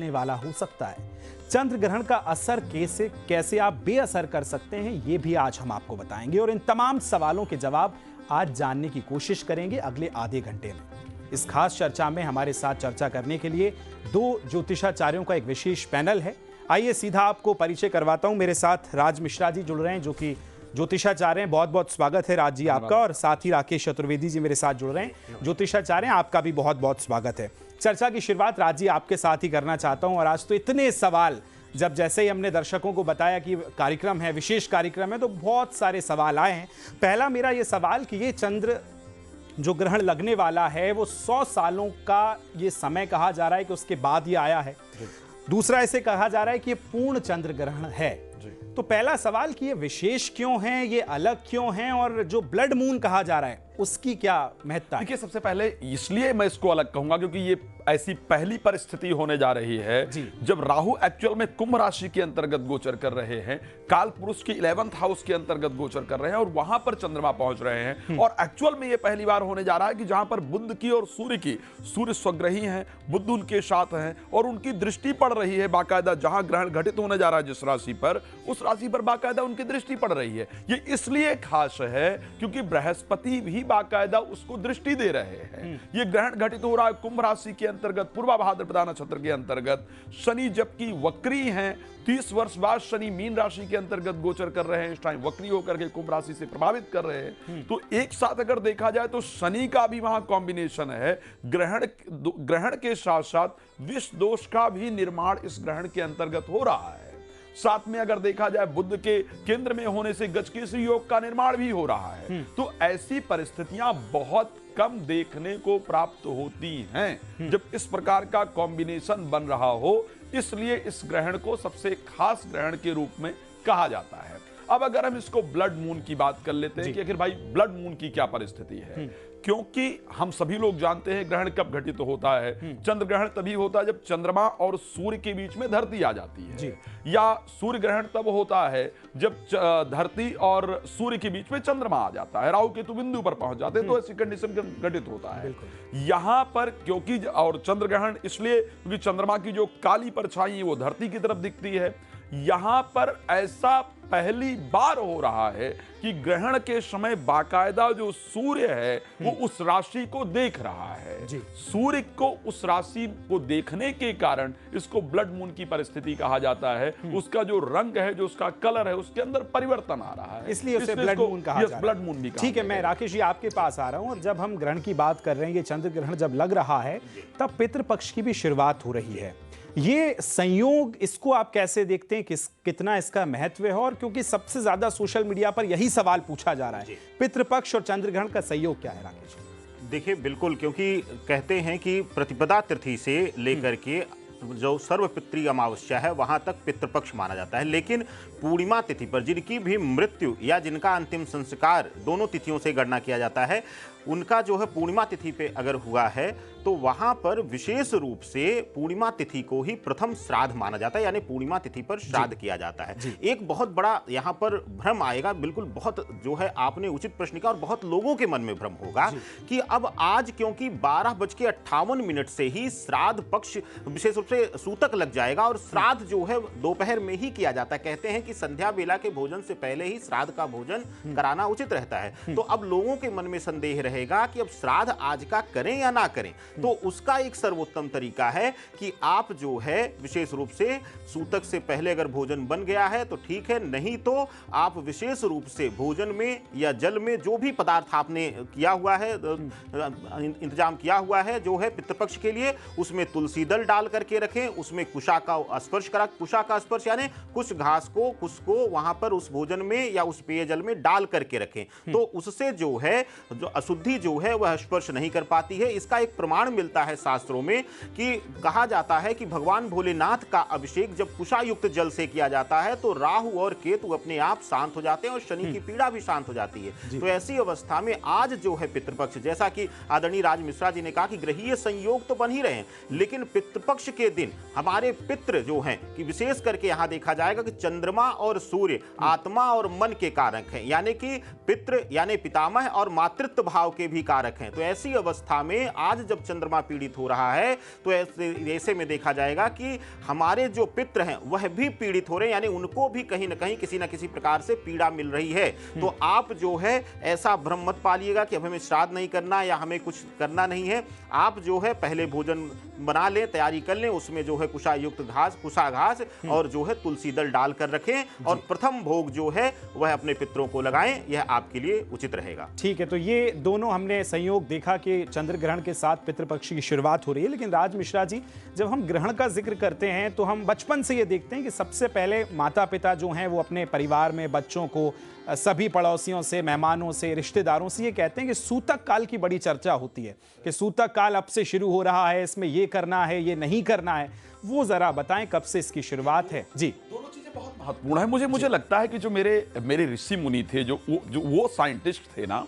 आने वाला हो सकता है। चंद्र ग्रहण का असर कैसे आप बेअसर कर सकते हैं, ये भी आज हम आपको बताएंगे और इन तमाम सवालों के जवाब आज जानने की कोशिश करेंगे अगले आधे घंटे में। इस खास चर्चा में हमारे साथ चर्चा करने के लिए दो ज्योतिषाचार्यों का एक विशेष पैनल है। आइए सीधा आपको परिचय करवाता हूं। मेरे साथ राज मिश्रा जी जुड़ रहे हैं, जो कि ज्योतिषाचार्य हैं। बहुत बहुत स्वागत है राज जी आपका। और साथ ही राकेश चतुर्वेदी जी मेरे साथ जुड़ रहे हैं, ज्योतिषाचार्य हैं, आपका भी बहुत बहुत स्वागत है। चर्चा की शुरुआत राज जी आपके साथ ही करना चाहता हूं। और आज तो इतने सवाल, जैसे ही हमने दर्शकों को बताया कि कार्यक्रम है, विशेष कार्यक्रम है, तो बहुत सारे सवाल आए हैं। पहला मेरा ये सवाल कि ये चंद्र जो ग्रहण लगने वाला है वो 100 सालों का ये समय कहा जा रहा है कि उसके बाद ये आया है। दूसरा ऐसे कहा जा रहा है कि ये पूर्ण चंद्र ग्रहण है। तो पहला सवाल कि ये विशेष क्यों है, ये अलग क्यों है, और जो ब्लड मून कहा जा रहा है उसकी क्या महत्ता है? देखिए, सबसे पहले इसलिए मैं इसको अलग कहूंगा क्योंकि ये ऐसी पहली परिस्थिति होने जा रही है जब राहु एक्चुअल में कुंभ राशि के अंतर्गत गोचर कर रहे हैं, काल पुरुष की 11th हाउस के अंतर्गत गोचर कर रहे हैं और वहां पर चंद्रमा पहुंच रहे हैं। और एक्चुअल में ये पहली बार होने जा रहा है कि जहां पर बुध की और सूर्य की, सूर्य स्वग्रही हैं, बुध उनके साथ हैं और उनकी दृष्टि पड़ रही है बाकायदा। जहां ग्रहण घटित होने जा रहा है जिस राशि पर, उस राशि पर बाकायदा उनकी दृष्टि पड़ रही है। ये इसलिए खास है क्योंकि बृहस्पति भी बाकायदा उसको दृष्टि दे रहे हैं। ये ग्रहण घटित हो रहा है कुंभ राशि के अंतर्गत, पूर्वा भाद्रपदा नक्षत्र के अंतर्गत। शनि जबकि वक्री हैं, 30 वर्ष बाद शनि मीन राशि के अंतर्गत गोचर कर रहे हैं। इस टाइम वक्री होकर के कुंभ राशि से प्रभावित कर रहे हैं। तो एक साथ अगर देखा जाए तो शनि का भी वहां कॉम्बिनेशन है। ग्रहण के साथ साथ विष दोष का भी निर्माण इस ग्रहण के अंतर्गत हो रहा है। साथ में अगर देखा जाए बुध के केंद्र में होने से गजकेसरी योग का निर्माण भी हो रहा है। तो ऐसी परिस्थितियां बहुत कम देखने को प्राप्त होती हैं जब इस प्रकार का कॉम्बिनेशन बन रहा हो। इसलिए इस ग्रहण को सबसे खास ग्रहण के रूप में कहा जाता है। अब अगर हम इसको ब्लड मून की बात कर लेते हैं कि आखिर भाई ब्लड मून की क्या परिस्थिति है, क्योंकि हम सभी लोग जानते हैं ग्रहण कब घटित होता है। चंद्र ग्रहण तभी होता है जब चंद्रमा और सूर्य के बीच में धरती आ जाती है, या सूर्य ग्रहण तब होता है जब धरती और सूर्य के बीच में चंद्रमा आ जाता है, राहु केतु बिंदु पर पहुंच जाते हैं। तो ऐसी कंडीशन घटित होता है यहां पर। क्योंकि और चंद्र ग्रहण इसलिए क्योंकि चंद्रमा की जो काली परछाई है वो धरती की तरफ दिखती है। यहां पर ऐसा पहली बार हो रहा है कि ग्रहण के समय बाकायदा जो सूर्य है वो उस राशि को देख रहा है। सूर्य को उस राशि को देखने के कारण इसको ब्लड मून की परिस्थिति कहा जाता है। उसका जो रंग है, जो उसका कलर है, उसके अंदर परिवर्तन आ रहा है, इसलिए उसे ब्लड मून कहा जाता है। ब्लड मून भी। ठीक है, मैं राकेश जी आपके पास आ रहा हूं। और जब हम ग्रहण की बात कर रहे हैं, ये चंद्र ग्रहण जब लग रहा है तब पितृपक्ष की भी शुरुआत हो रही है। ये संयोग, इसको आप कैसे देखते हैं, कितना इसका महत्व है? और क्योंकि सबसे ज्यादा सोशल मीडिया पर यही सवाल पूछा जा रहा है, पितृपक्ष और चंद्र ग्रहण का संयोग क्या है राकेश? देखिए, बिल्कुल, क्योंकि कहते हैं कि प्रतिपदा तिथि से लेकर के जो सर्वपितृ अमावस्या है वहां तक पितृपक्ष माना जाता है। लेकिन पूर्णिमा तिथि पर जिनकी भी मृत्यु या जिनका अंतिम संस्कार दोनों तिथियों से गणना किया जाता है, उनका जो है पूर्णिमा तिथि पे अगर हुआ है तो वहां पर विशेष रूप से पूर्णिमा तिथि को ही प्रथम श्राद्ध माना जाता है, यानी पूर्णिमा तिथि पर श्राद्ध किया जाता है। एक बहुत बड़ा यहाँ पर भ्रम आएगा, बिल्कुल, बहुत जो है आपने उचित प्रश्न किया और बहुत लोगों के मन में भ्रम होगा कि अब आज क्योंकि 12:58 से ही श्राद्ध पक्ष विशेष रूप से सूतक लग जाएगा और श्राद्ध जो है दोपहर में ही किया जाता है। कहते हैं कि संध्या बेला के भोजन से पहले ही श्राद्ध का भोजन कराना उचित रहता है। तो अब लोगों के मन में संदेह रहेगा कि अब श्राद्ध आज का करें या ना करें। तो उसका एक सर्वोत्तम तरीका है कि आप जो है विशेष रूप से सूतक से पहले अगर भोजन बन गया है तो ठीक है, नहीं तो आप विशेष रूप से भोजन में या जल में जो भी पदार्थ आपने किया हुआ है, इंतजाम किया हुआ है जो है पितृपक्ष के लिए, उसमें तुलसी दल डाल करके रखें, उसमें कुशा का स्पर्श करा, कुशा का स्पर्श यानी कुछ घास को, कुछ को वहां पर उस भोजन में या उस पेयजल में डाल करके रखें। तो उससे जो है जो अशुद्धि जो है वह स्पर्श नहीं कर पाती है। इसका एक प्रमाण मिलता है शास्त्रों में कि कहा जाता है कि भगवान भोलेनाथ का अभिषेक जब कुशा युक्त जल से किया जाता है तो राहु और केतु अपने आप शांत हो जाते हैं और शनि की पीड़ा भी शांत हो जाती है। तो ऐसी अवस्था में आज जो है पितृपक्ष, जैसा कि आदरणीय राज मिश्रा जी ने कहा कि ग्रहीय संयोग तो बन ही रहे हैं, लेकिन पितृपक्ष के दिन हमारे पितृ जो हैं कि विशेष करके यहां देखा जाएगा कि चंद्रमा और सूर्य आत्मा और मन के कारक हैं, यानी कि पितृ यानी पितामह और मातृत्व भाव भाव के भी कारक हैं। तो ऐसी अवस्था में आज जब चंद्रमा पीड़ित हो रहा है तो ऐसे में देखा जाएगा कि हमारे जो पितृ हैं वह भी पीड़ित हो रहे हैं, यानी उनको भी कहीं ना कहीं किसी ना किसी प्रकार से पीड़ा मिल रही है। तो आप जो है ऐसा भ्रम मत पालिएगा कि अब हमें श्राद्ध नहीं करना या हमें कुछ करना नहीं है। आप जो है पहले भोजन बना लें, तैयारी कर लें, उसमें जो है कुशायुक्त घास, कुशा घास और जो है तुलसी दल डालकर रखें और प्रथम भोग जो है वह अपने पितरों को लगाएं। यह आपके लिए उचित रहेगा। ठीक है, तो ये दोनों हमने संयोग देखा कि चंद्र ग्रहण के साथ पितृपक्ष की शुरुआत हो रही है। लेकिन राज मिश्रा जी, जब हम ग्रहण का जिक्र करते हैं तो हम बचपन से ये देखते हैं कि सबसे पहले माता पिता जो हैं वो अपने परिवार में बच्चों को, सभी पड़ोसियों से, मेहमानों से, रिश्तेदारों से ये कहते हैं कि सूतक काल की बड़ी चर्चा होती है कि सूतक काल अब से शुरू हो रहा है, इसमें ये करना है, ये नहीं करना है। वो जरा बताएं कब से इसकी शुरुआत है। जी, दोनों चीजें बहुत महत्वपूर्ण है। मुझे लगता है कि जो मेरे ऋषि मुनि थे, जो वो साइंटिस्ट थे ना,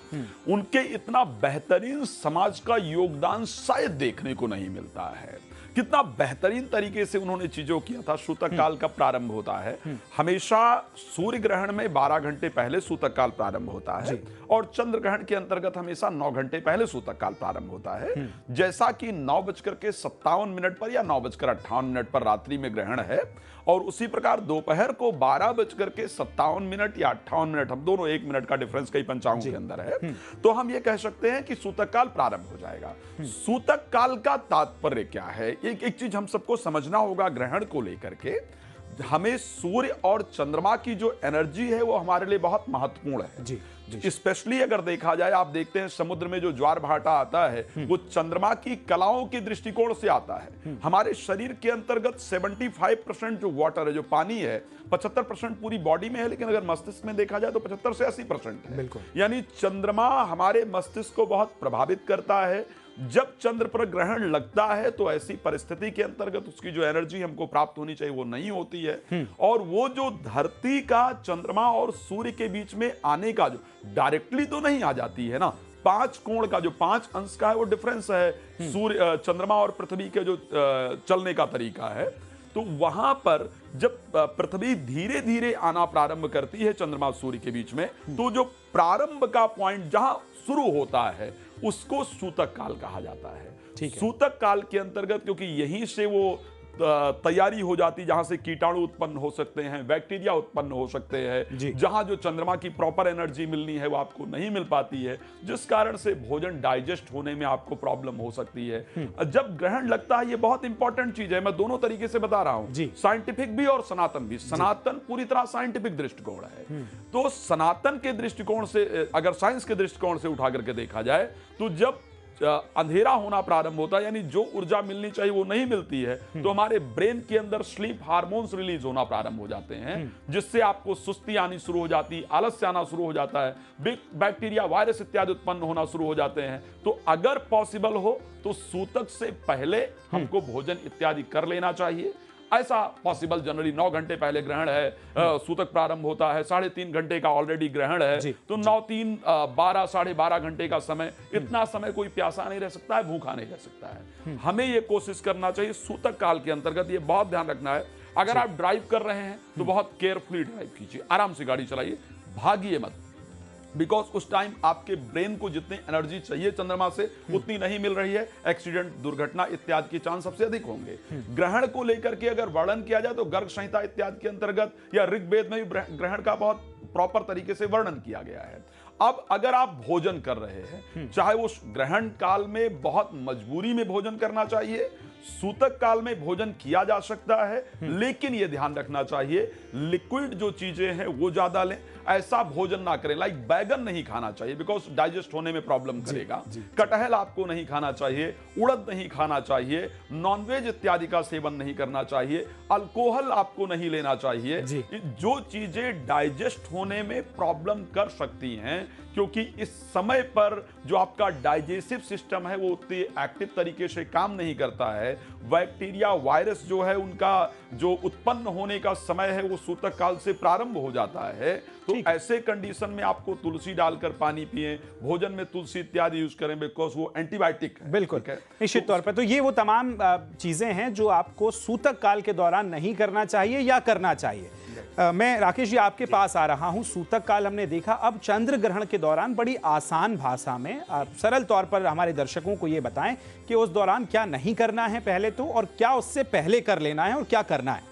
उनके इतना बेहतरीन समाज का योगदान शायद देखने को नहीं मिलता है। कितना बेहतरीन तरीके से उन्होंने चीजों किया था। सूतक काल का प्रारंभ होता है हमेशा सूर्य ग्रहण में 12 घंटे पहले सूतक काल प्रारंभ होता है और चंद्र ग्रहण के अंतर्गत हमेशा 9 घंटे पहले सूतक काल प्रारंभ होता है। जैसा कि 9:57 पर या 9:58 पर रात्रि में ग्रहण है और उसी प्रकार दोपहर को 12:57 या 58, हम दोनों 1 मिनट का डिफरेंस कई पंचांगों के अंदर है, तो हम ये कह सकते हैं कि सूतक काल प्रारंभ हो जाएगा। सूतक काल का तात्पर्य क्या है? एक चीज हम सबको समझना होगा ग्रहण को लेकर के। हमें सूर्य और चंद्रमा की जो एनर्जी है वो हमारे लिए बहुत महत्वपूर्ण है। जी, स्पेशली अगर देखा जाए, आप देखते हैं समुद्र में जो ज्वार भाटा आता है वो चंद्रमा की कलाओं के दृष्टिकोण से आता है। हमारे शरीर के अंतर्गत 75% जो वाटर है, जो पानी है, 75% पूरी बॉडी में है, लेकिन अगर मस्तिष्क में देखा जाए तो 75 से 80% है। यानी चंद्रमा हमारे मस्तिष्क को बहुत प्रभावित करता है। जब चंद्र पर ग्रहण लगता है तो ऐसी परिस्थिति के अंतर्गत उसकी जो एनर्जी हमको प्राप्त होनी चाहिए वो नहीं होती है और वो जो धरती का चंद्रमा और सूर्य के बीच में आने का जो डायरेक्टली तो नहीं आ जाती है ना, 5 कोण का जो 5 अंश का है वो डिफरेंस है सूर्य, चंद्रमा और पृथ्वी के जो चलने का तरीका है। तो वहां पर जब पृथ्वी धीरे धीरे आना प्रारंभ करती है चंद्रमा सूर्य के बीच में, तो जो प्रारंभ का पॉइंट जहां शुरू होता है उसको सूतक काल कहा जाता है। सूतक काल के अंतर्गत, क्योंकि यहीं से वो तैयारी हो जाती, जहां से कीटाणु उत्पन्न हो सकते हैं, बैक्टीरिया उत्पन्न हो सकते हैं, जहां जो चंद्रमा की प्रॉपर एनर्जी मिलनी है वो आपको नहीं मिल पाती है, जिस कारण से भोजन डाइजेस्ट होने में आपको प्रॉब्लम हो सकती है। जब ग्रहण लगता है, ये बहुत इंपॉर्टेंट चीज है, मैं दोनों तरीके से बता रहा हूं, साइंटिफिक भी और सनातन भी। सनातन पूरी तरह साइंटिफिक दृष्टिकोण है, तो सनातन के दृष्टिकोण से, अगर साइंस के दृष्टिकोण से उठा करके देखा जाए, तो जब अंधेरा होना प्रारंभ होता है, यानी जो ऊर्जा मिलनी चाहिए वो नहीं मिलती है, तो हमारे ब्रेन के अंदर स्लीप हार्मोन्स रिलीज होना प्रारंभ हो जाते हैं, जिससे आपको सुस्ती आनी शुरू हो जाती, आलस्य आना शुरू हो जाता है, बैक्टीरिया, वायरस इत्यादि उत्पन्न होना शुरू हो जाते हैं। तो अगर पॉसिबल हो तो सूतक से पहले हमको भोजन इत्यादि कर लेना चाहिए। ऐसा पॉसिबल जनरली 9 घंटे पहले ग्रहण है, सूतक प्रारंभ होता है, 3.5 घंटे का ऑलरेडी ग्रहण है, तो 9, 3, 12, 12.5 घंटे का समय, इतना समय कोई प्यासा नहीं रह सकता है, भूखा नहीं रह सकता है। हमें ये कोशिश करना चाहिए सूतक काल के अंतर्गत, ये बहुत ध्यान रखना है। अगर आप ड्राइव कर रहे हैं तो बहुत केयरफुली ड्राइव कीजिए, आराम से गाड़ी चलाइए, भागिए मत, बिकॉज उस टाइम आपके ब्रेन को जितनी एनर्जी चाहिए चंद्रमा से उतनी नहीं मिल रही है। एक्सीडेंट, दुर्घटना इत्यादि के चांस सबसे अधिक होंगे। ग्रहण को लेकर के अगर वर्णन किया जाए तो गर्ग संहिता इत्यादि के अंतर्गत या ऋग्वेद में भी ग्रहण का बहुत प्रॉपर तरीके से वर्णन किया गया है। अब अगर आप भोजन कर रहे हैं, चाहे वो ग्रहण काल में बहुत मजबूरी में भोजन करना चाहिए, सूतक काल में भोजन किया जा सकता है, लेकिन यह ध्यान रखना चाहिए लिक्विड जो चीजें हैं वो ज्यादा लें। ऐसा भोजन ना करें, लाइक बैगन नहीं खाना चाहिए बिकॉज डाइजेस्ट होने में प्रॉब्लम करेगा। कटहल आपको नहीं खाना चाहिए, उड़द नहीं खाना चाहिए, नॉनवेज इत्यादि का सेवन नहीं करना चाहिए, अल्कोहल आपको नहीं लेना चाहिए। जो चीजें डाइजेस्ट होने में प्रॉब्लम कर सकती हैं, क्योंकि इस समय पर जो आपका डाइजेस्टिव सिस्टम है वो उतनी एक्टिव तरीके से काम नहीं करता है। बैक्टीरिया, वायरस जो है उनका जो उत्पन्न होने का समय है वो सूतक काल से प्रारंभ हो जाता है। तो ऐसे कंडीशन में आपको तुलसी डालकर पानी पिएं, भोजन में तुलसी इत्यादि यूज करें, बिकॉज वो एंटीबायोटिक है। बिल्कुल, निश्चित तौर पर। तो ये वो तमाम चीजें हैं जो आपको सूतक काल के दौरान नहीं करना चाहिए या करना चाहिए। मैं राकेश जी आपके पास आ रहा हूं। सूतक काल हमने देखा, अब चंद्र ग्रहण के दौरान बड़ी आसान भाषा में आप सरल तौर पर हमारे दर्शकों को ये बताएं कि उस दौरान क्या नहीं करना है पहले तो, और क्या उससे पहले कर लेना है और क्या करना है।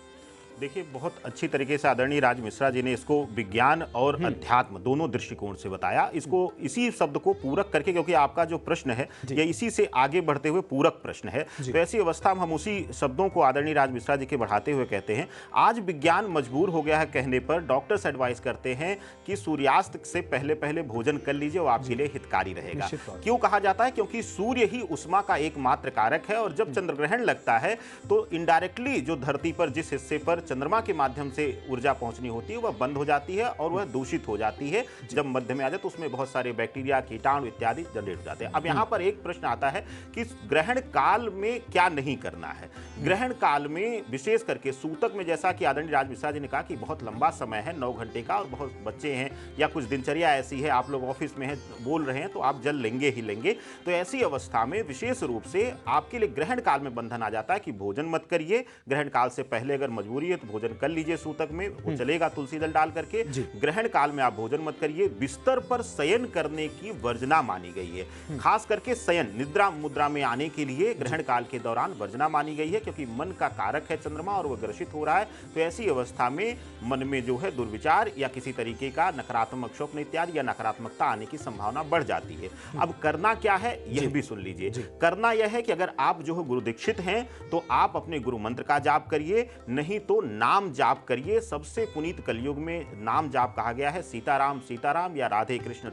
देखिए, बहुत अच्छी तरीके से आदरणीय राज मिश्रा जी ने इसको विज्ञान और अध्यात्म दोनों दृष्टिकोण से बताया। इसको इसी शब्द को पूरक करके, क्योंकि आपका जो प्रश्न है ये इसी से आगे बढ़ते हुए पूरक प्रश्न है, तो ऐसी अवस्था में हम उसी शब्दों को आदरणीय राज मिश्रा जी के बढ़ाते हुए कहते हैं, आज विज्ञान मजबूर हो गया है कहने पर डॉक्टर्स एडवाइस करते हैं कि सूर्यास्त से पहले पहले भोजन कर लीजिए, वो आपके लिए हितकारी रहेगा। क्यों कहा जाता है? क्योंकि सूर्य ही उष्मा का एकमात्र कारक है, और जब चंद्र ग्रहण लगता है तो इनडायरेक्टली जो धरती पर जिस हिस्से पर चंद्रमा के माध्यम से ऊर्जा पहुंचनी होती है वह बंद हो जाती है और वह दूषित हो जाती है। जब मध्य में आ जाए तो उसमें बहुत सारे बैक्टीरिया, कीटाणु इत्यादि जनरेट हो जाते हैं। अब यहाँ पर एक प्रश्न आता है कि ग्रहण काल में क्या नहीं करना है। ग्रहण काल में विशेष करके सूतक में, जैसा कि आदरणीय राज मिश्रा जी ने कहा कि बहुत लंबा समय है, 9 घंटे का, और बहुत बच्चे हैं या कुछ दिनचर्या ऐसी है, आप लोग ऑफिस में हैं, बोल रहे हैं, तो आप जल लेंगे ही लेंगे। तो ऐसी अवस्था में विशेष रूप से आपके लिए ग्रहण काल में बंधन आ जाता है कि भोजन मत करिए। ग्रहण काल से पहले अगर मजबूरी है तो भोजन कर लीजिए, सूतक में वो चलेगा तुलसी दल डाल करके। ग्रहण काल में आप भोजन मत करिए। बिस्तर पर शयन करने की वर्जना मानी गई है, खास करके शयन निद्रा मुद्रा में आने के लिए ग्रहण काल के दौरान वर्जना मानी गई है, क्योंकि मन का कारक है चंद्रमा और वह ग्रसित हो रहा है। तो ऐसी अवस्था में मन में जो है दुर्विचार या किसी तरीके का नकारात्मक स्वप्न इत्यादि या नकारात्मकता आने की संभावना बढ़ जाती है। अब करना क्या है यह भी सुन लीजिए। करना यह है कि अगर आप जो है गुरु दीक्षित हैं तो आप अपने गुरु मंत्र का जाप करिए, नहीं तो नाम जाप करिए। सबसे पुनीत कलयुग में नाम जाप कहा गया है सीताराम सीताराम या राधे कृष्ण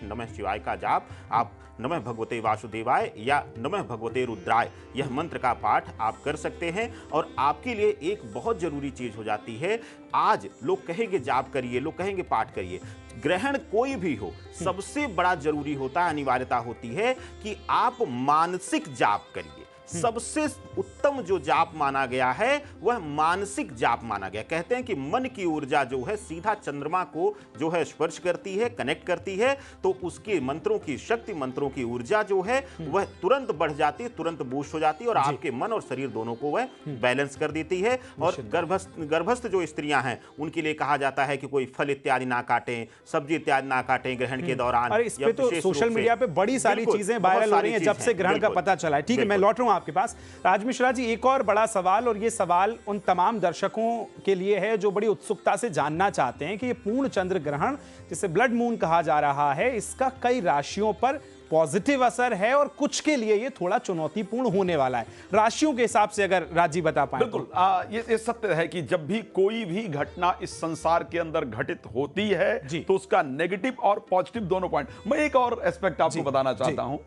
नमः शिवाय का जाप आप नमः भगवते वासुदेवाय या नमः भगवते रुद्राय, यह मंत्र का पाठ आप कर सकते हैं। और आपके लिए एक बहुत जरूरी चीज हो जाती है, आज लोग कहेंगे जाप करिए, लोग कहेंगे पाठ करिए, ग्रहण कोई भी हो, सबसे बड़ा जरूरी होता है, अनिवार्यता होती है कि आप मानसिक जाप करिए। सबसे उत्तम जो जाप माना गया है वह मानसिक जाप माना गया। कहते हैं कि मन की ऊर्जा जो है सीधा चंद्रमा को जो है स्पर्श करती है, कनेक्ट करती है, तो उसके मंत्रों की शक्ति, मंत्रों की ऊर्जा जो है वह तुरंत बढ़ जाती है, तुरंत बूस्ट हो जाती है और आपके मन और शरीर दोनों को वह बैलेंस कर देती है। और गर्भस्थ जो स्त्रियां हैं उनके लिए कहा जाता है कि कोई फल इत्यादि ना काटें, सब्जी इत्यादि ना काटें ग्रहण के दौरान। और इस पे तो सोशल मीडिया पे बड़ी सारी चीजें वायरल हो रही हैं जब से ग्रहण का पता चला है। ठीक है, मैं लौट रहा हूं आपके पास। राज मिश्रा जी, एक और बड़ा सवाल, और ये सवाल उन तमाम दर्शकों के लिए है जो बड़ी उत्सुकता से जानना चाहते हैं कि ये पूर्ण चंद्र ग्रहण, जिसे ब्लड मून कहा जा रहा है, इसका कई राशियों पर पॉजिटिव असर है और कुछ के लिए ये थोड़ा चुनौतीपूर्ण होने वाला है। राशियों के हिसाब से अगर राजी बता पाए। बिल्कुल, ये सत्य है कि जब भी कोई भी घटना इस संसार के अंदर घटित होती है तो उसका नेगेटिव और पॉजिटिव दोनों पॉइंट। मैं एक और एस्पेक्ट आपको बताना चाहता हूं।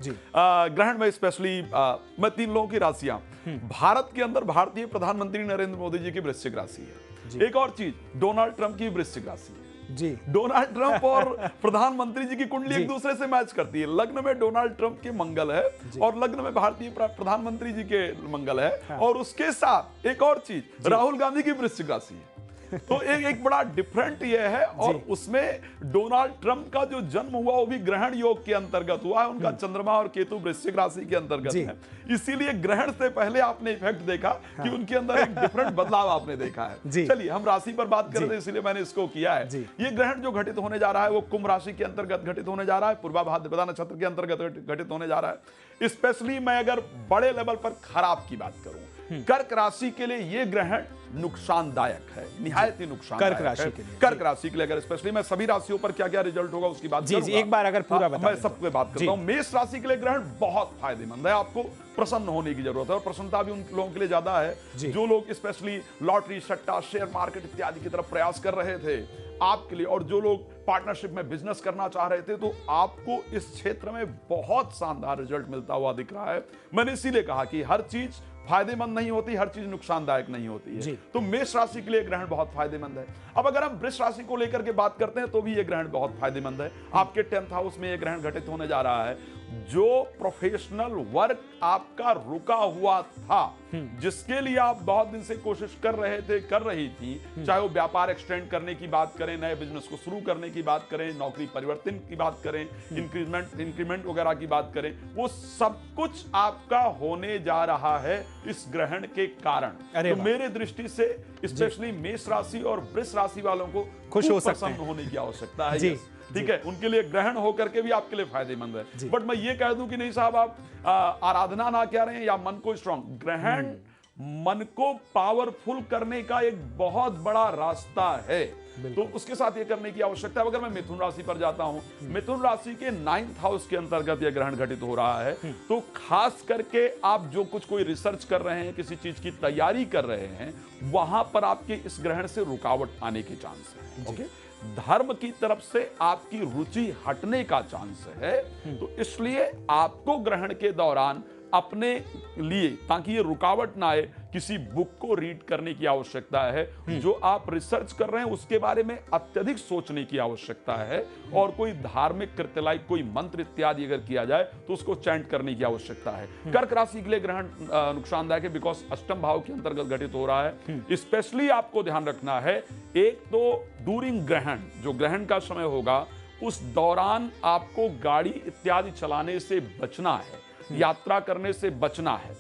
ग्रहण में स्पेशली मैं 3 लोगों की राशियां, भारत के अंदर भारतीय प्रधानमंत्री नरेंद्र मोदी जी की वृश्चिक राशि है। एक और चीज, डोनाल्ड ट्रंप की वृश्चिक राशि है जी। डोनाल्ड ट्रंप और प्रधानमंत्री जी की कुंडली एक दूसरे से मैच करती है। लग्न में डोनाल्ड ट्रंप के मंगल है और लग्न में भारतीय प्रधानमंत्री जी के मंगल है। हाँ। और उसके साथ एक और चीज, राहुल गांधी की वृश्चिक राशि है। तो एक बड़ा डिफरेंट ये है। और उसमें डोनाल्ड ट्रंप का जो जन्म हुआ वो भी ग्रहण योग के अंतर्गत हुआ है। उनका चंद्रमा और केतु वृश्चिक राशि के अंतर्गत है, इसीलिए ग्रहण से पहले आपने इफेक्ट देखा कि उनके अंदर एक डिफरेंट बदलाव आपने देखा है। चलिए, हम राशि पर बात कर रहे थे इसलिए मैंने इसको किया है। ये ग्रहण जो घटित होने जा रहा है वो कुंभ राशि के अंतर्गत घटित होने जा रहा है, पूर्वा भाद्रपदा नक्षत्र के अंतर्गत घटित होने जा रहा है। स्पेशली मैं अगर बड़े लेवल पर खराब की बात करूं, कर्क राशि के लिए ये ग्रहण नुकसानदायक है, निहायत ही नुकसानदायक कर्क राशि के लिए। कर्क राशि के लिए अगर स्पेशली मैं सभी राशियों पर क्या क्या रिजल्ट होगा उसकी बात करूंगा। एक बार अगर पूरा बता मैं सब पे बात करता हूं। मेष राशि के लिए ग्रहण बहुत फायदेमंद है। आपको प्रसन्न होने की जरूरत है और प्रसन्नता भी उन लोगों के लिए ज्यादा है जो लोग स्पेशली लॉटरी, सट्टा, शेयर मार्केट इत्यादि की तरफ प्रयास कर रहे थे आपके लिए, और जो लोग पार्टनरशिप में बिजनेस करना चाह रहे थे, तो आपको इस क्षेत्र में बहुत शानदार रिजल्ट मिलता हुआ दिख रहा है। मैंने इसीलिए कहा कि हर चीज फायदेमंद नहीं होती, हर चीज नुकसानदायक नहीं होती है। तो मेष राशि के लिए ग्रहण बहुत फायदेमंद है। अब अगर हम वृष राशि को लेकर के बात करते हैं तो भी ये ग्रहण बहुत फायदेमंद है। आपके 10th हाउस में ये ग्रहण घटित होने जा रहा है। जो प्रोफेशनल वर्क आपका रुका हुआ था, जिसके लिए आप बहुत दिन से कोशिश कर रहे थे, कर रही थी, चाहे वो व्यापार एक्सटेंड करने की बात करें, नए बिजनेस को शुरू करने की बात करें, नौकरी परिवर्तन की बात करें, इंक्रीमेंट वगैरह की बात करें, वो सब कुछ आपका होने जा रहा है इस ग्रहण के कारण। तो मेरे दृष्टि से स्पेशली मेष राशि और वृष राशि वालों को खुश हो सकते प्रसन्न हैं, होने की आवश्यकता है। जी, ठीक है, उनके लिए ग्रहण होकर के भी आपके लिए फायदेमंद है। बट मैं ये कह दूं कि नहीं साहब, आप आराधना ना क्या रहे हैं या मन को स्ट्रांग, ग्रहण मन को पावरफुल करने का एक बहुत बड़ा रास्ता है, तो उसके साथ ये करने की आवश्यकता है। अगर मैं मिथुन राशि पर जाता हूं, मिथुन राशि के 9th हाउस के अंतर्गत यह ग्रहण घटित हो रहा है, तो खास करके आप जो कोई रिसर्च कर रहे हैं, किसी चीज की तैयारी कर रहे हैं, वहां पर आपके इस ग्रहण से रुकावट आने के चांस है। ओके, धर्म की तरफ से आपकी रुचि हटने का चांस है, तो इसलिए आपको ग्रहण के दौरान अपने लिए, ताकि ये रुकावट ना आए, किसी बुक को रीड करने की आवश्यकता है। जो आप रिसर्च कर रहे हैं उसके बारे में अत्यधिक सोचने की आवश्यकता है, और कोई धार्मिक कृत्य लाइक कोई मंत्र इत्यादि अगर किया जाए तो उसको चैंट करने की आवश्यकता है। कर्क राशि के लिए ग्रहण नुकसानदायक है, बिकॉज अष्टम भाव के अंतर्गत घटित हो रहा है। स्पेशली आपको ध्यान रखना है, एक तो डूरिंग ग्रहण, जो ग्रहण का समय होगा उस दौरान आपको गाड़ी इत्यादि चलाने से बचना है, यात्रा करने से बचना है।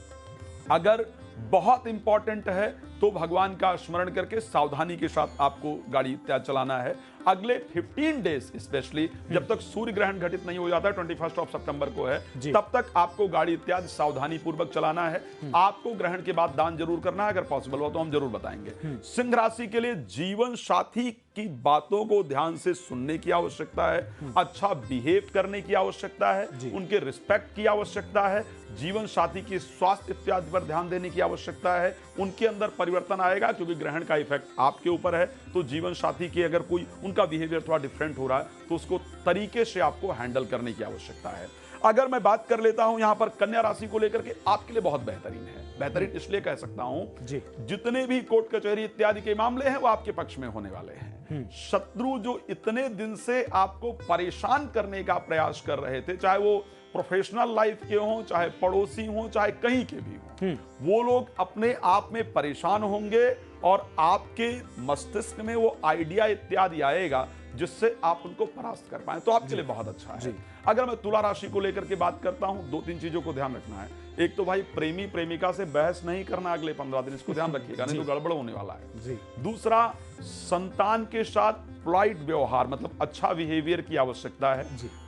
अगर बहुत इंपॉर्टेंट है तो भगवान का स्मरण करके सावधानी के साथ आपको गाड़ी इत्यादि चलाना है। अगले 15 डेज स्पेशली, जब तक सूर्य ग्रहण घटित नहीं हो जाता, 21 सितंबर को है, तब तक आपको गाड़ी इत्यादि सावधानी पूर्वक चलाना है। आपको ग्रहण के बाद दान जरूर करना है, अगर पॉसिबल हो तो हम जरूर बताएंगे। सिंह राशि के लिए जीवन साथी की बातों को ध्यान से सुनने की आवश्यकता है, अच्छा बिहेव करने की आवश्यकता है, उनके रिस्पेक्ट की आवश्यकता है, जीवन साथी के स्वास्थ्य इत्यादि पर ध्यान देने की आवश्यकता है। उनके अंदर परिवर्तन आएगा, क्योंकि ग्रहण का इफेक्ट आपके ऊपर है, तो जीवन साथी के अगर कोई उनका बिहेवियर थोड़ा डिफरेंट हो रहा है तो उसको तरीके से आपको हैंडल करने की आवश्यकता है। अगर मैं बात कर लेता हूं यहां पर कन्या राशि को लेकर के, आपके लिए बहुत बेहतरीन है। बेहतरीन इसलिए कह सकता हूं, जितने भी कोर्ट कचहरी इत्यादि के मामले हैं वो आपके पक्ष में होने वाले हैं। शत्रु जो इतने दिन से आपको परेशान करने का प्रयास कर रहे थे, चाहे वो प्रोफेशनल लाइफ के हों, चाहे पड़ोसी हों, चाहे कहीं के भी हों, वो लोग अपने आप में परेशान होंगे, और आपके मस्तिष्क में वो आइडिया इत्यादि आएगा जिससे आप उनको परास्त कर पाए, तो आपके लिए बहुत अच्छा है। अगर मैं तुला राशि को लेकर के बात करता हूं, 2-3 चीजों को ध्यान रखना है। एक तो भाई प्रेमी प्रेमिका से बहस नहीं करना अगले 15 दिन, इसको ध्यान रखिएगा, नहीं तो गड़बड़ होने वाला है। दूसरा, संतान के साथ पोलाइट व्यवहार, मतलब अच्छा बिहेवियर की आवश्यकता है।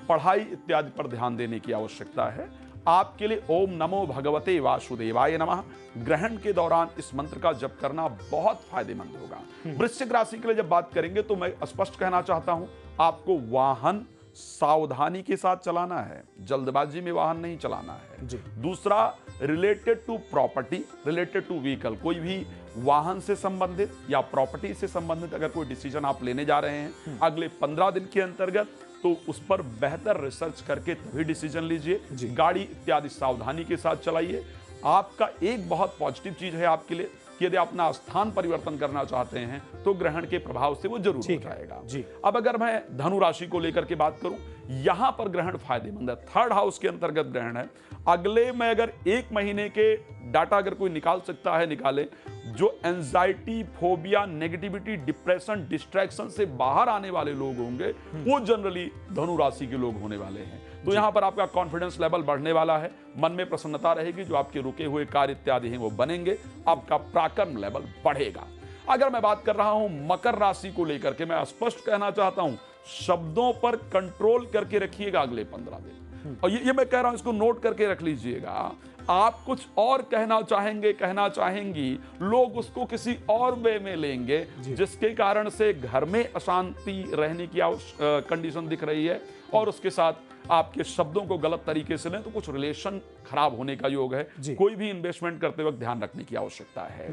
पढ़ाई इत्यादि पर ध्यान देने की आवश्यकता है। आपके लिए ओम नमो भगवते वासुदेवाय नमः ग्रहण के दौरान इस मंत्र का जप करना बहुत फायदेमंद होगा। वृश्चिक राशि के लिए जब बात करेंगे तो मैं स्पष्ट कहना चाहता हूं, आपको वाहन सावधानी के साथ चलाना है, जल्दबाजी में वाहन नहीं चलाना है। दूसरा, related to property, related to vehicle, कोई भी वाहन से संबंधित या प्रॉपर्टी से संबंधित अगर कोई डिसीजन आप लेने जा रहे हैं अगले 15 दिन के अंतर्गत, तो उस पर बेहतर रिसर्च करके तभी डिसीजन लीजिए। गाड़ी इत्यादि सावधानी के साथ चलाइए। आपका एक बहुत पॉजिटिव चीज है आपके लिए कि यदि अपना स्थान परिवर्तन करना चाहते हैं तो ग्रहण के प्रभाव से वो जरूर हो जाएगा। अब अगर मैं धनु राशि को लेकर के बात करूं, यहां पर ग्रहण फायदेमंद है, 3rd हाउस के अंतर्गत ग्रहण है। अगले में अगर 1 महीने के डाटा अगर कोई निकाल सकता है निकाले, जो anxiety, phobia, negativity, depression, distraction से बाहर आने वाले लोग होंगे वो जनरली धनु राशि के लोग होने वाले हैं। तो यहां पर आपका कॉन्फिडेंस लेवल बढ़ने वाला है, मन में प्रसन्नता रहेगी, जो आपके रुके हुए कार्य इत्यादि हैं वो बनेंगे, आपका पराक्रम लेवल बढ़ेगा। अगर मैं बात कर रहा हूं मकर राशि को लेकर के, मैं स्पष्ट कहना चाहता हूं, शब्दों पर कंट्रोल करके रखिएगा अगले 15 दिन। और ये मैं कह रहा हूं, इसको नोट करके रख लीजिएगा। आप कुछ और कहना चाहेंगे, कहना चाहेंगी, लोग उसको किसी और वे में लेंगे, जिसके कारण से घर में अशांति रहने की कंडीशन दिख रही है, और उसके साथ आपके शब्दों को गलत तरीके से लें तो कुछ रिलेशन खराब होने का योग है। कोई भी इन्वेस्टमेंट करते वक्त ध्यान रखने की आवश्यकता है।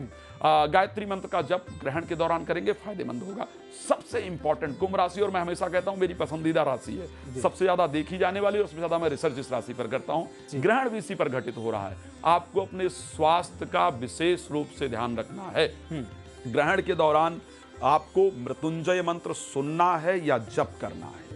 गायत्री मंत्र का जप ग्रहण के दौरान करेंगे, फायदेमंद होगा। सबसे इंपॉर्टेंट कुंभ राशि, और मैं हमेशा कहता हूं मेरी पसंदीदा राशि है, सबसे ज्यादा देखी जाने वाली, और सबसे ज्यादा मैं रिसर्च इस राशि पर करता हूं। ग्रहण भी इसी पर घटित हो रहा है। आपको अपने स्वास्थ्य का विशेष रूप से ध्यान रखना है। ग्रहण के दौरान आपको मृत्युंजय मंत्र सुनना है या जप करना है।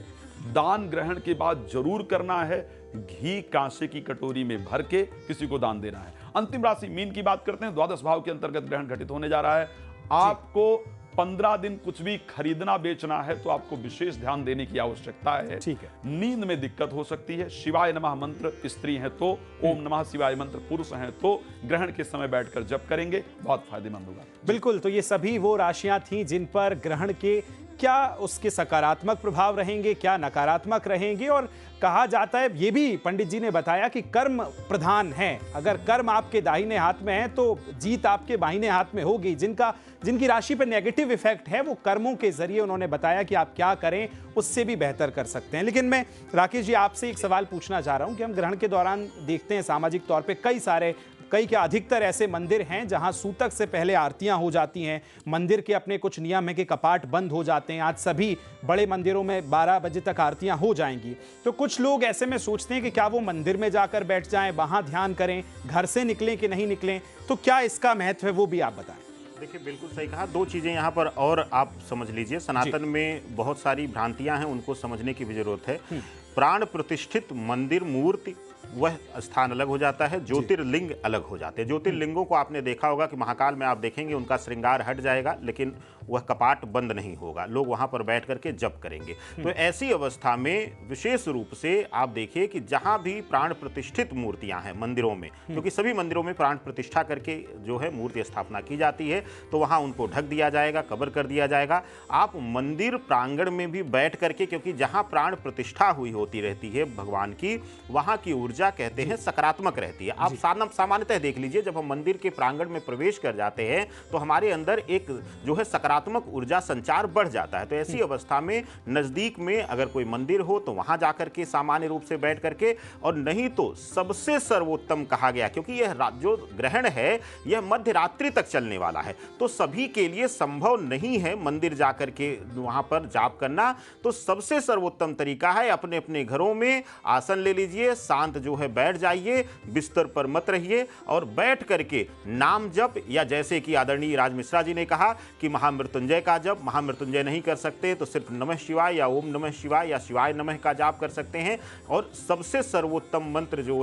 दान ग्रहण के बाद जरूर करना है। घी कांसे की कटोरी में भर के किसी को दान देना है। अंतिम राशि मीन की बात करते हैं। द्वादश भाव के अंतर्गत ग्रहण घटित होने जा रहा है। आपको 15 दिन कुछ भी खरीदना बेचना है तो आपको विशेष ध्यान देने की आवश्यकता है। ठीक है। नींद में दिक्कत हो सकती है। शिवाय नमः मंत्र स्त्री हैं तो, ओम नमः शिवाय मंत्र पुरुष हैं तो ग्रहण के समय बैठकर जप करेंगे, बहुत फायदेमंद होगा। बिल्कुल, तो ये सभी वो राशियां थीं जिन पर ग्रहण के क्या उसके सकारात्मक प्रभाव रहेंगे, क्या नकारात्मक रहेंगे। और कहा जाता है, ये भी पंडित जी ने बताया कि कर्म प्रधान है। अगर कर्म आपके दाहिने हाथ में है तो जीत आपके बाहिने हाथ में होगी। जिनकी राशि पर नेगेटिव इफेक्ट है वो कर्मों के जरिए उन्होंने बताया कि आप क्या करें उससे भी बेहतर कर सकते हैं। लेकिन मैं राकेश जी आपसे एक सवाल पूछना चाह रहा हूं कि हम ग्रहण के दौरान देखते हैं सामाजिक तौर पे कई क्या अधिकतर ऐसे मंदिर हैं जहां सूतक से पहले आरतियां हो जाती हैं। मंदिर के अपने कुछ नियम है कि कपाट बंद हो जाते हैं। आज सभी बड़े मंदिरों में 12 बजे तक आरतियां हो जाएंगी। तो कुछ लोग ऐसे में सोचते हैं कि क्या वो मंदिर में जाकर बैठ जाएं, वहां ध्यान करें, घर से निकलें कि नहीं निकलें। तो क्या इसका महत्व है वो भी आप बताएं। देखिए, बिल्कुल सही कहा। दो चीज़ें यहाँ पर और आप समझ लीजिए। सनातन में बहुत सारी भ्रांतियां हैं, उनको समझने की भी जरूरत है। प्राण प्रतिष्ठित मंदिर मूर्ति वह स्थान अलग हो जाता है, ज्योतिर्लिंग अलग हो जाते हैं। ज्योतिर्लिंगों को आपने देखा होगा कि महाकाल में आप देखेंगे उनका श्रृंगार हट जाएगा, लेकिन वह कपाट बंद नहीं होगा। लोग वहां पर बैठ करके जप करेंगे। तो ऐसी अवस्था में विशेष रूप से आप देखिए कि जहां भी प्राण प्रतिष्ठित मूर्तियां हैं मंदिरों में, क्योंकि सभी मंदिरों में प्राण प्रतिष्ठा करके जो है मूर्ति स्थापना की जाती है, तो वहां उनको ढक दिया जाएगा, कवर कर दिया जाएगा। आप मंदिर प्रांगण में भी बैठ करके, क्योंकि जहां प्राण प्रतिष्ठा हुई होती रहती है भगवान की, वहां की ऊर्जा कहते हैं सकारात्मक रहती है। आप सामान्यतः देख लीजिए, जब हम मंदिर के प्रांगण में प्रवेश कर जाते हैं तो हमारे अंदर एक जो है सकारात्मक ऊर्जा संचार बढ़ जाता है। तो ऐसी अवस्था में नजदीक में अगर कोई मंदिर हो तो वहां जाकर के सामान्य रूप से बैठ करके, और नहीं तो सबसे सर्वोत्तम कहा गया, क्योंकि यह जो ग्रहण है यह मध्य रात्रि तक चलने वाला है, तो सभी के लिए संभव नहीं है मंदिर जाकर के वहां पर जाप करना। तो सबसे सर्वोत्तम तरीका है अपने अपने घरों में आसन ले लीजिए, शांत जो है बैठ जाइए, बिस्तर पर मत रहिए और बैठ करके नाम जप, या जैसे कि आदरणीय राज मिश्रा जी ने कहा कि महामृत्युंजय का जप, महामृत्युंजय नहीं कर सकते तो सिर्फ नमः शिवाय या ओम नमः शिवाय या शिवाय नमः का जाप कर सकते हैं। और सबसे सर्वोत्तम मंत्र जो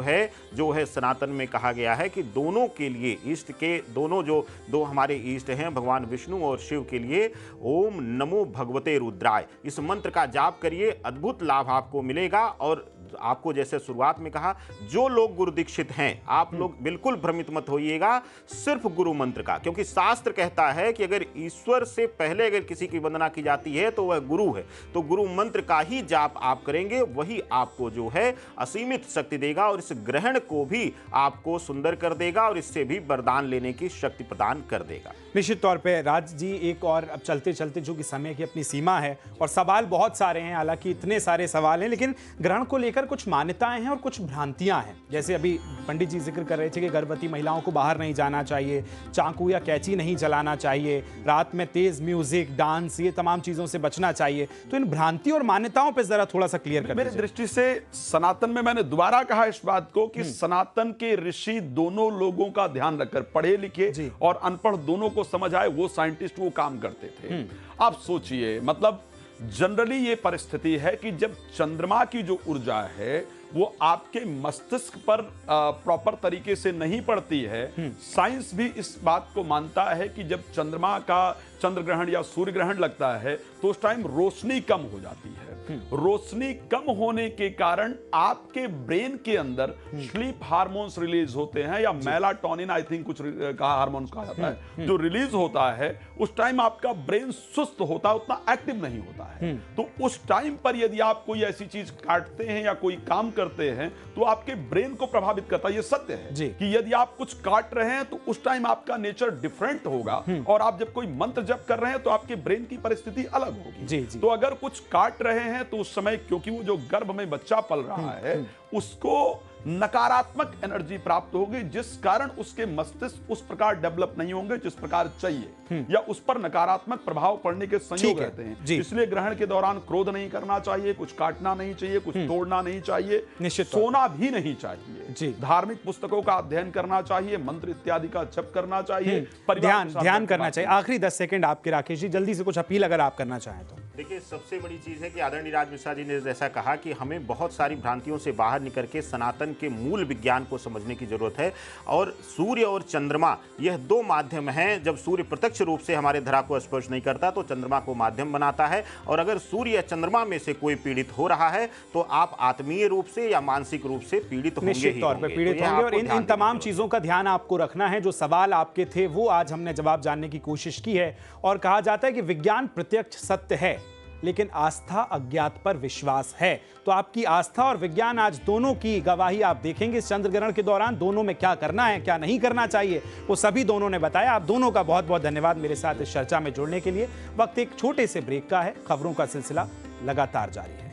है सनातन में कहा गया है कि दोनों के लिए, इष्ट के दो हमारे इष्ट हैं भगवान विष्णु और शिव के लिए, ओम नमो भगवते रुद्राय, इस मंत्र का जाप करिए, अद्भुत लाभ आपको मिलेगा। और आपको जैसे शुरुआत में कहा, जो लोग गुरु दीक्षित हैं आप लोग बिल्कुल भ्रमित मत होइएगा सिर्फ गुरु मंत्र का, क्योंकि शास्त्र कहता है कि अगर ईश्वर से पहले अगर किसी की वंदना की जाती है तो वह गुरु है। तो गुरु मंत्र का ही जाप आप करेंगे, वही आपको जो है असीमित शक्ति देगा और इस ग्रहण को भी आपको सुंदर कर देगा और इससे भी वरदान लेने की शक्ति प्रदान कर देगा। निश्चित तौर पे राज जी, एक और अब चलते चलते, जो कि समय की अपनी सीमा है और सवाल बहुत सारे हैं, हालांकि इतने सारे सवाल हैं, लेकिन ग्रहण को लेकर कुछ मान्यताएं हैं और कुछ भ्रांतियां हैं। जैसे अभी पंडित जी जिक्र कर रहे थे कि गर्भवती महिलाओं को बाहर नहीं जाना चाहिए, चाकू या कैंची नहीं चलाना चाहिए, रात में तेज म्यूजिक, डांस, ये तमाम चीजों से बचना चाहिए। तो इन भ्रांति और मान्यताओं पर जरा थोड़ा सा क्लियर कर। मेरी दृष्टि से सनातन में, मैंने दोबारा कहा इस बात को कि सनातन के ऋषि दोनों लोगों का ध्यान रखकर, पढ़े लिखे और अनपढ़ दोनों को समझ आए, वो साइंटिस्ट वो काम करते थे। आप सोचिए, मतलब जनरली ये परिस्थिति है कि जब चंद्रमा की जो ऊर्जा है वो आपके मस्तिष्क पर प्रॉपर तरीके से नहीं पड़ती है। साइंस भी इस बात को मानता है कि जब चंद्रमा का चंद्र ग्रहण या सूर्य ग्रहण लगता है तो उस टाइम रोशनी कम हो जाती है। रोशनी कम होने के कारण आपके ब्रेन के अंदर स्लीप हार्मोन्स रिलीज होते हैं, या मेलाटोनिन आई थिंक कुछ कहा हार्मोन्स कहा जाता है, जो रिलीज होता है। उस टाइम आपका ब्रेन सुस्त होता है, उतना एक्टिव नहीं होता है। तो उस टाइम पर यदि आप कोई ऐसी चीज काटते हैं या कोई काम करते हैं तो आपके ब्रेन को प्रभावित करता है। ये सत्य है कि यदि आप कुछ काट रहे हैं तो उस टाइम आपका नेचर डिफरेंट होगा, और आप जब कोई मंत्र जप कर रहे हैं तो आपके ब्रेन की परिस्थिति अलग होगी। तो अगर कुछ काट रहे हैं तो उस समय, क्योंकि वो जो गर्भ में बच्चा पल रहा है उसको नकारात्मक एनर्जी प्राप्त होगी, जिस कारण उसके मस्तिष्क उस प्रकार डेवलप नहीं होंगे जिस प्रकार चाहिए, या उस पर नकारात्मक प्रभाव पड़ने के संयोग रहते हैं। इसलिए ग्रहण के दौरान क्रोध नहीं करना चाहिए, कुछ काटना नहीं चाहिए, कुछ तोड़ना नहीं चाहिए, सोना भी नहीं चाहिए, धार्मिक पुस्तकों का अध्ययन करना चाहिए, मंत्र इत्यादि का जप करना चाहिए, ध्यान करना चाहिए। आखिरी 10 सेकंड आपके राकेश जी, जल्दी से कुछ अपील अगर आप करना चाहें तो। देखिए, सबसे बड़ी चीज़ है कि आदरणीय राज मिश्रा जी ने जैसा कहा कि हमें बहुत सारी भ्रांतियों से बाहर निकल के सनातन के मूल विज्ञान को समझने की जरूरत है। और सूर्य और चंद्रमा यह दो माध्यम हैं। जब सूर्य प्रत्यक्ष रूप से हमारे धरा को स्पर्श नहीं करता तो चंद्रमा को माध्यम बनाता है, और अगर सूर्य या चंद्रमा में से कोई पीड़ित हो रहा है तो आप आत्मीय रूप से या मानसिक रूप से पीड़ित होंगे, निश्चित तौर पर पीड़ित होंगे। और इन तमाम चीजों का ध्यान आपको रखना है। जो सवाल आपके थे वो आज हमने जवाब जानने की कोशिश की है। और कहा जाता है कि विज्ञान प्रत्यक्ष सत्य है, लेकिन आस्था अज्ञात पर विश्वास है। तो आपकी आस्था और विज्ञान आज दोनों की गवाही आप देखेंगे इस चंद्र ग्रहण के दौरान। दोनों में क्या करना है, क्या नहीं करना चाहिए, वो सभी दोनों ने बताया। आप दोनों का बहुत बहुत धन्यवाद मेरे साथ इस चर्चा में जुड़ने के लिए। वक्त एक छोटे से ब्रेक का है। खबरों का सिलसिला लगातार जारी है।